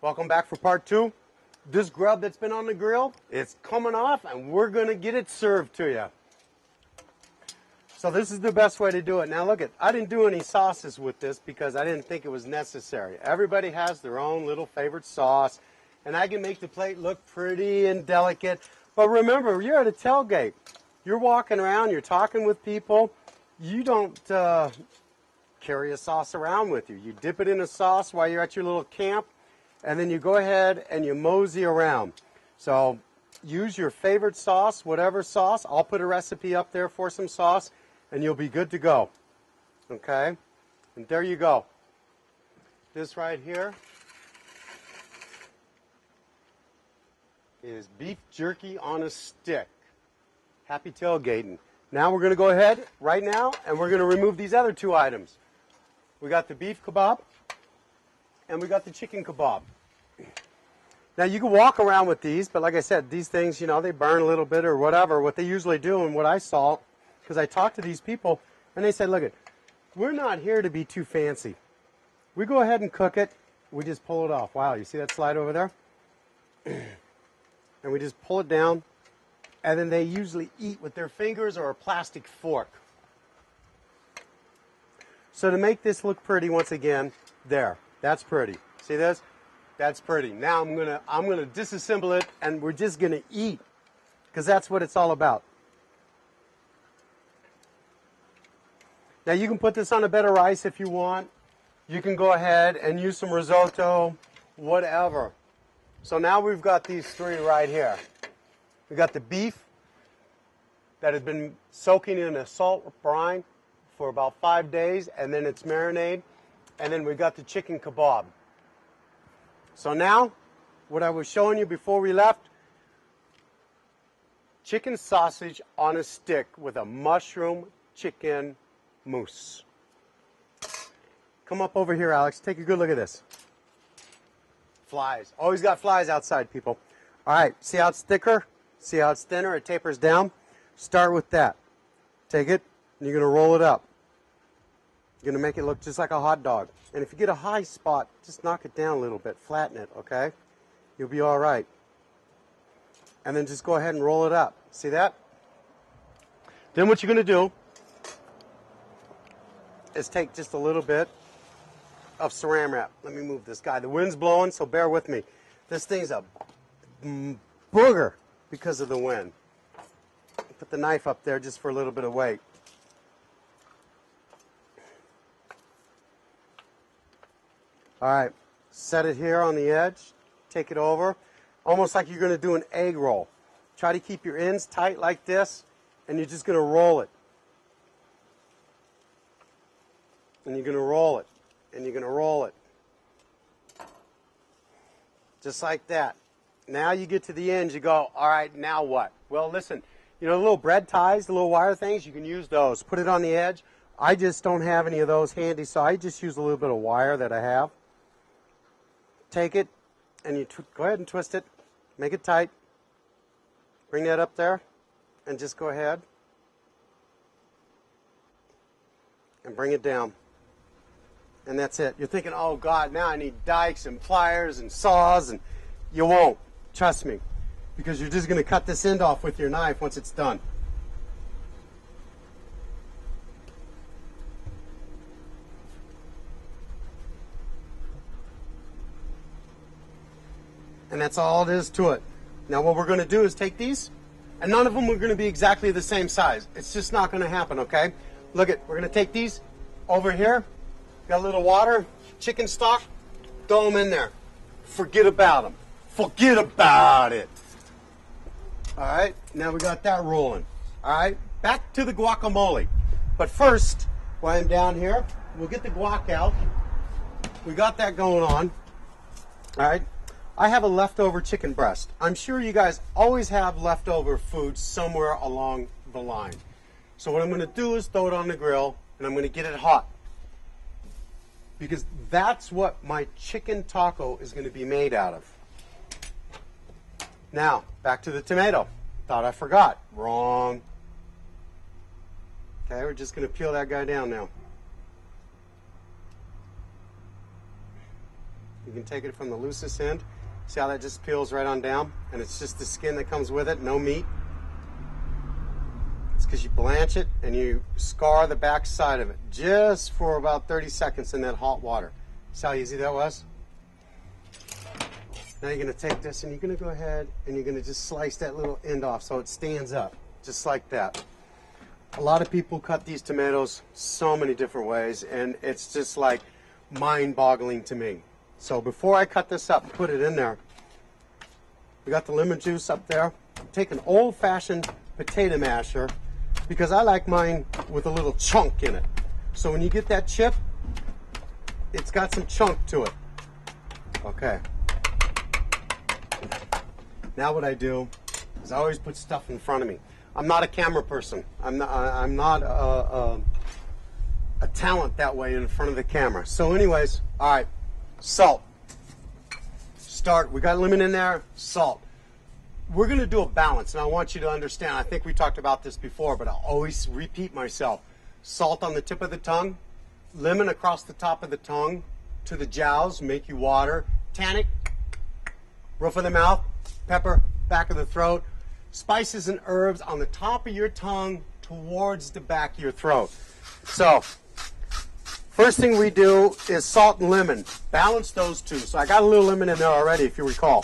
Welcome back for part 2. This grub that's been on the grill, it's coming off and we're going to get it served to you. So this is the best way to do it. Now look, I didn't do any sauces with this because I didn't think it was necessary. Everybody has their own little favorite sauce, and I can make the plate look pretty and delicate. But remember, you're at a tailgate. You're walking around, you're talking with people. You don't carry a sauce around with you. You dip it in a sauce while you're at your little camp, and then you go ahead and you mosey around. So use your favorite sauce, whatever sauce. I'll put a recipe up there for some sauce, and you'll be good to go. Okay? And there you go. This right here is beef jerky on a stick. Happy tailgating. Now we're going to go ahead right now, and we're going to remove these other 2 items. We got the beef kebab, and we got the chicken kebab. Now you can walk around with these, but like I said, these things, you know, they burn a little bit or whatever. What they usually do, and what I saw, because I talked to these people, and they said, look, we're not here to be too fancy. We go ahead and cook it. We just pull it off. Wow, you see that slide over there? And we just pull it down, and then they usually eat with their fingers or a plastic fork. So to make this look pretty, once again, there, that's pretty. See this? That's pretty. Now I'm gonna disassemble it, and we're just gonna eat, because that's what it's all about. Now you can put this on a bed of rice if you want. You can go ahead and use some risotto, whatever. So now we've got these 3 right here. We've got the beef that has been soaking in a salt brine for about 5 days, and then it's marinated. And then we got the chicken kebab. So now, what I was showing you before we left, chicken sausage on a stick with a mushroom chicken mousse. Come up over here, Alex. Take a good look at this. Flies. Always got flies outside, people. All right, see how it's thicker? See how it's thinner? It tapers down. Start with that. Take it, and you're going to roll it up. You're going to make it look just like a hot dog. And if you get a high spot, just knock it down a little bit. Flatten it, okay? You'll be all right. And then just go ahead and roll it up. See that? Then what you're going to do is take just a little bit of saran wrap. Let me move this guy. The wind's blowing, so bear with me. This thing's a booger because of the wind. Put the knife up there just for a little bit of weight. All right, set it here on the edge. Take it over, almost like you're going to do an egg roll. Try to keep your ends tight like this, and you're just going to roll it. And you're going to roll it. And you're going to roll it. Just like that. Now you get to the end, you go, all right, now what? Well, listen, you know, the little bread ties, the little wire things, you can use those. Put it on the edge. I just don't have any of those handy, so I just use a little bit of wire that I have. Take it, and you go ahead and twist it. Make it tight. Bring that up there, and just go ahead and bring it down. And that's it. You're thinking, oh God, now I need dikes and pliers and saws, and you won't. Trust me. Because you're just going to cut this end off with your knife once it's done. And that's all it is to it. Now what we're going to do is take these, and none of them are going to be exactly the same size. It's just not going to happen, okay? Look we're going to take these over here. Got a little water, chicken stock, throw them in there. Forget about them. Forget about it. All right, now we got that rolling. All right, back to the guacamole. But first, while I'm down here, we'll get the guac out. We got that going on. All right, I have a leftover chicken breast. I'm sure you guys always have leftover food somewhere along the line. So what I'm going to do is throw it on the grill, and I'm going to get it hot. Because that's what my chicken taco is going to be made out of. Now, back to the tomato. Thought I forgot. Wrong. Okay, we're just going to peel that guy down now. You can take it from the loosest end. See how that just peels right on down? And it's just the skin that comes with it, no meat. It's because you blanch it and you scar the back side of it just for about 30 seconds in that hot water. See how easy that was? Now you're going to take this and you're going to go ahead and you're going to just slice that little end off so it stands up, just like that. A lot of people cut these tomatoes so many different ways, and it's just like mind-boggling to me. So before I cut this up and put it in there, we got the lemon juice up there. Take an old-fashioned potato masher, because I like mine with a little chunk in it. So when you get that chip, it's got some chunk to it. Okay. Now what I do is I always put stuff in front of me. I'm not a camera person. I'm not a talent that way in front of the camera. So anyways, all right, salt. Start. We got lemon in there, salt. We're going to do a balance, and I want you to understand. I think we talked about this before, but I'll always repeat myself. Salt on the tip of the tongue, lemon across the top of the tongue to the jowls, make you water, tannic, roof of the mouth, pepper, back of the throat, spices and herbs on the top of your tongue towards the back of your throat. So, first thing we do is salt and lemon. Balance those two. So I got a little lemon in there already, if you recall.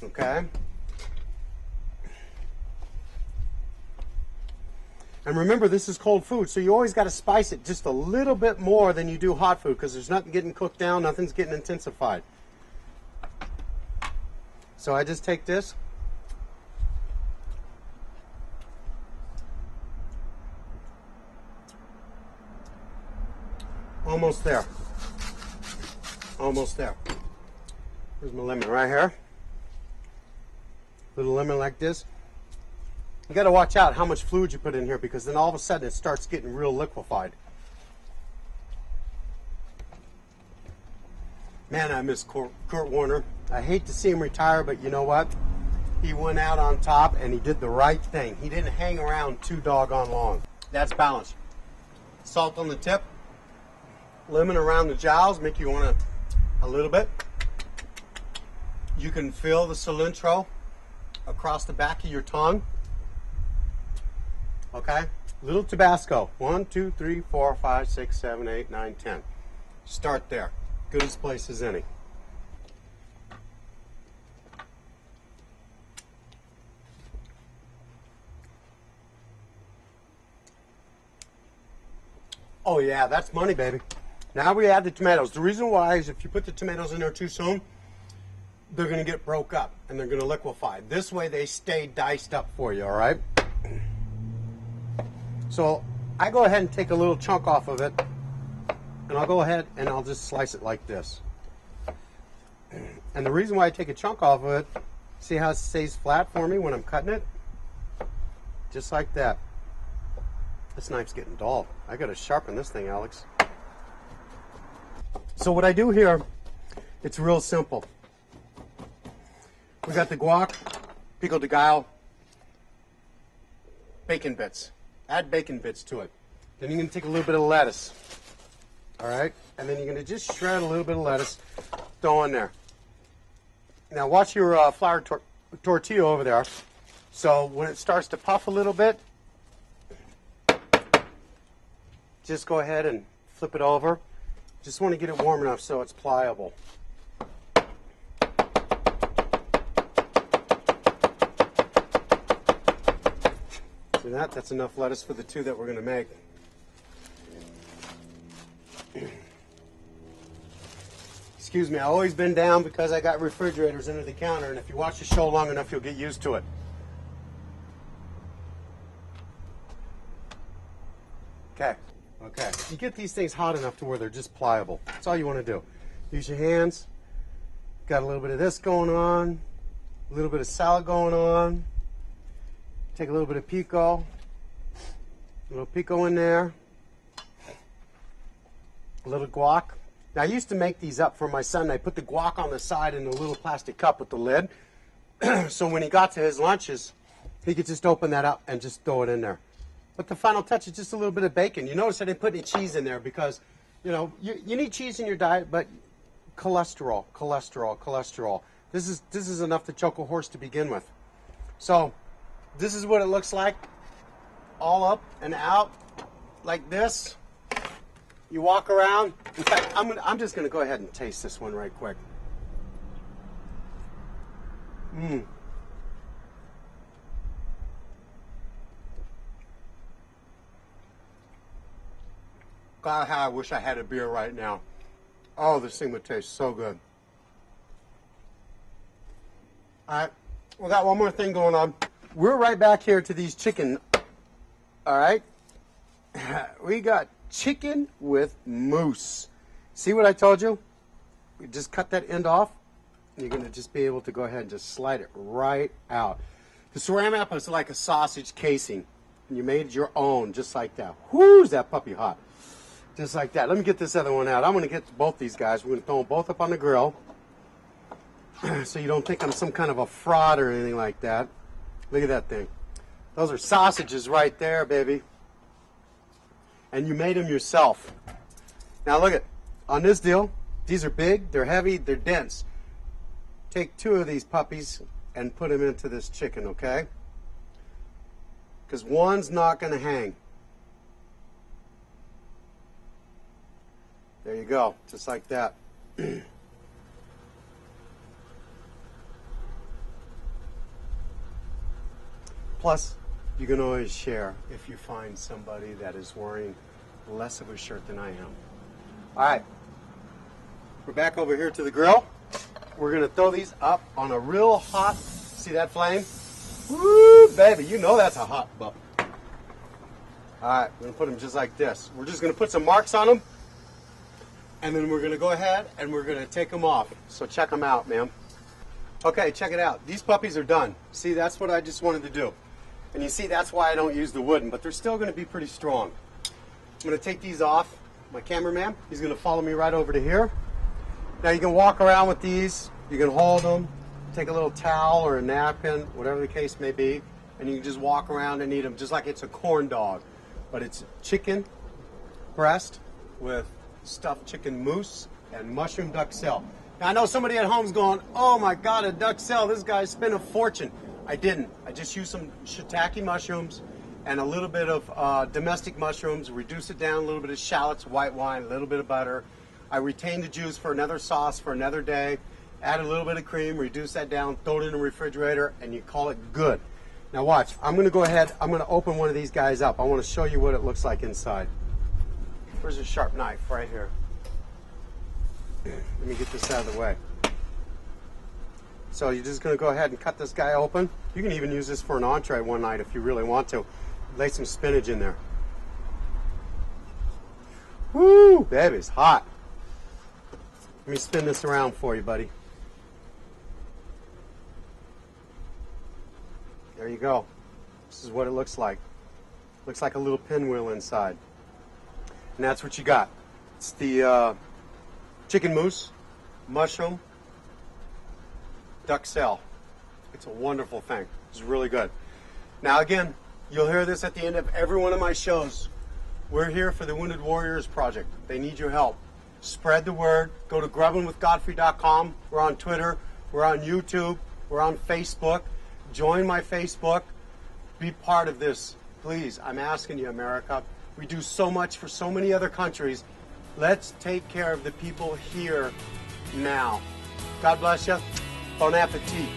Okay. And remember, this is cold food, so you always got to spice it just a little bit more than you do hot food, because there's nothing getting cooked down, nothing's getting intensified. So I just take this. Almost there. Almost there. Here's my lemon right here. Little lemon like this. You got to watch out how much fluid you put in here, because then all of a sudden it starts getting real liquefied. Man, I miss Kurt Warner. I hate to see him retire, but you know what? He went out on top and he did the right thing. He didn't hang around too doggone long. That's balance. Salt on the tip, lemon around the jowls, make you want a little bit. You can feel the cilantro across the back of your tongue. Okay? Little Tabasco. 1, 2, 3, 4, 5, 6, 7, 8, 9, 10. Start there. Good as place as any. Oh yeah, that's money, baby. Now we add the tomatoes. The reason why is if you put the tomatoes in there too soon, they're going to get broke up and they're going to liquefy. This way they stay diced up for you, all right? So I go ahead and take a little chunk off of it, and I'll go ahead and I'll just slice it like this. And the reason why I take a chunk off of it, see how it stays flat for me when I'm cutting it? Just like that. This knife's getting dull. I gotta sharpen this thing, Alex. So what I do here, it's real simple. We got the guac, pico de gallo, bacon bits. Add bacon bits to it. Then you're gonna take a little bit of lettuce. All right? And then you're gonna just shred a little bit of lettuce, throw in there. Now watch your flour tortilla over there. So when it starts to puff a little bit, just go ahead and flip it over. Just want to get it warm enough so it's pliable. See that? That's enough lettuce for the two that we're going to make. Excuse me, I've always been down because I got refrigerators under the counter, and if you watch the show long enough, you'll get used to it. Okay. Okay. You get these things hot enough to where they're just pliable. That's all you want to do. Use your hands. Got a little bit of this going on. A little bit of salad going on. Take a little bit of pico. A little pico in there. A little guac. Now, I used to make these up for my son. I put the guac on the side in a little plastic cup with the lid. So when he got to his lunches, he could just open that up and just throw it in there. But the final touch is just a little bit of bacon. You notice I didn't put any cheese in there because You know, you need cheese in your diet, but cholesterol, cholesterol, cholesterol. This is enough to choke a horse to begin with. So this is what it looks like, all up and out like this. You walk around. In fact, I'm just gonna go ahead and taste this one right quick. God, how I wish I had a beer right now. Oh, this thing would taste so good. All right, we got one more thing going on. We're right back here to these chicken. All right, we got chicken with mousse. See what I told you? You just cut that end off. And you're gonna just be able to go ahead and just slide it right out. The saran wrap is like a sausage casing, and you made your own just like that. Whoo, is that puppy hot? Just like that. Let me get this other one out. I'm gonna get both these guys. We're gonna throw them both up on the grill, so you don't think I'm some kind of a fraud or anything like that. Look at that thing. Those are sausages right there, baby. And you made them yourself. Now look at, on this deal, these are big, they're heavy, they're dense. Take 2 of these puppies and put them into this chicken, okay? Because one's not gonna hang. There you go, just like that. Plus, you can always share if you find somebody that is wearing less of a shirt than I am. All right, we're back over here to the grill. We're gonna throw these up on a real hot, see that flame? Woo, baby, you know that's a hot butt. All right, we're gonna put them just like this. We're just gonna put some marks on them, and then we're gonna go ahead and we're gonna take them off. So check them out, man. Okay, check it out. These puppies are done. See, that's what I just wanted to do. And you see, that's why I don't use the wooden, but they're still gonna be pretty strong. I'm gonna take these off. My cameraman, he's gonna follow me right over to here. Now you can walk around with these, you can hold them, take a little towel or a napkin, whatever the case may be, and you can just walk around and eat them just like it's a corn dog. But it's chicken breast with stuffed chicken mousse and mushroom duxelle. Now I know somebody at home's going, oh my God, a duxelle, this guy's spent a fortune. I didn't. I just used some shiitake mushrooms and a little bit of domestic mushrooms, reduce it down, a little bit of shallots, white wine, a little bit of butter. I retained the juice for another sauce for another day, add a little bit of cream, reduce that down, throw it in the refrigerator, and you call it good. Now watch, I'm gonna go ahead, I'm gonna open one of these guys up. I wanna show you what it looks like inside. Where's a sharp knife? Right here. Let me get this out of the way. So you're just gonna go ahead and cut this guy open. You can even use this for an entree one night if you really want to. Lay some spinach in there. Woo, baby, it's hot. Let me spin this around for you, buddy. There you go. This is what it looks like. Looks like a little pinwheel inside. And that's what you got. It's the chicken mousse, mushroom, duxelle. It's a wonderful thing. It's really good. Now again, you'll hear this at the end of every one of my shows. We're here for the Wounded Warriors Project. They need your help. Spread the word. Go to grubbinwithgodfrey.com. We're on Twitter. We're on YouTube. We're on Facebook. Join my Facebook. Be part of this. Please, I'm asking you, America. We do so much for so many other countries. Let's take care of the people here now. God bless you. Bon appetit.